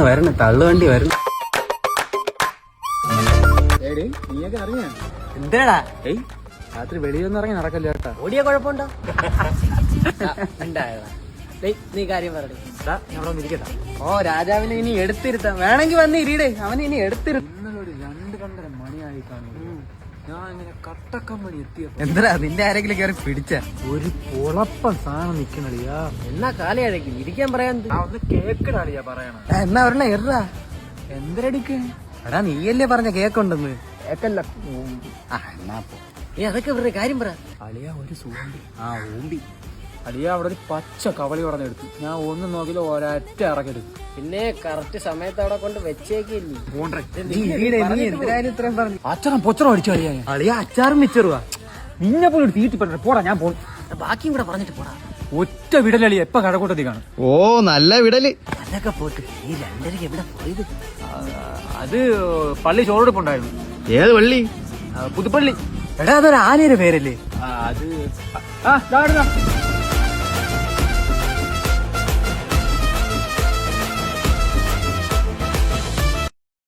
വരണം തള്ളുവണ്ടി വരണം. നീയൊക്കെ അറിയാ എന്താടാ? രാത്രി വെളിയൊന്നും ഇറങ്ങി നടക്കല്ല കേട്ടാ. ഓടിയ കുഴപ്പമുണ്ടോ? നീ കാര്യം പറഞ്ഞു. ഓ രാജാവിനെ ഇനി എടുത്തിരുത്താം. വേണമെങ്കിൽ വന്ന് ഇരിയുടെ, അവനെ ഇനി എടുത്തിരുത്താം. ഇന്നലെ 2-2:30 മണിയായി കാണും. ഞാൻ ഇങ്ങനെ കട്ടക്കമ്പനി എത്തിയപ്പോ എന്താ നിന്റെ ആരെങ്കിലും കയറി പിടിച്ച ഒരു കുളപ്പം സാധനം നിക്കണടിയാ. എന്നാ കാലയഴക്കും ഇരിക്കാൻ പറയാൻ. ഒന്ന് കേക്കടാളിയാ പറയണ. എന്നാ പറഞ്ഞ എറാ എന്തരടിക്ക്? എടാ നീയല്ലേ പറഞ്ഞ കേക്കുണ്ടെന്ന്. കേക്കല്ല. എന്നാ നീ അതൊക്കെ വെറുതെ കാര്യം പറ. അളിയ ഒരു സൂമ്പി. ഊമ്പി അളിയ അവിടെ ഒരു പച്ച കവളി പറഞ്ഞെടുത്തു. ഞാൻ ഒന്നും നോക്കില്ല, ഒരൊറ്റ ഇറക്കരുത്. പിന്നെ കറക്റ്റ് സമയത്ത് അവിടെ കൊണ്ട് വെച്ചേക്കില്ലേ. അച്ഛനും പൊച്ചറോ അടിച്ചു കളിയാ. അളിയ അച്ചാറും മിച്ചറുവാ. നിന്നെ പോലും ഒരു തീറ്റി പറഞ്ഞ പോടാ. ഞാൻ പോകും. ബാക്കിയും കൂടെ പറഞ്ഞിട്ട് പോടാ. ഒറ്റ വിടലളി എപ്പ കടക്കൂട്ടത്തി കാണും. ഓ നല്ല വിടല്. അതൊക്കെ പോട്ട് നീ 2:30 എവിടെ പോയത്? അത് പള്ളി ചോറെടുപ്പുണ്ടായിരുന്നു. ഏത് പള്ളി? പുതുപ്പള്ളി. എടാ അതൊരു ആനയുടെ പേരല്ലേ? അത്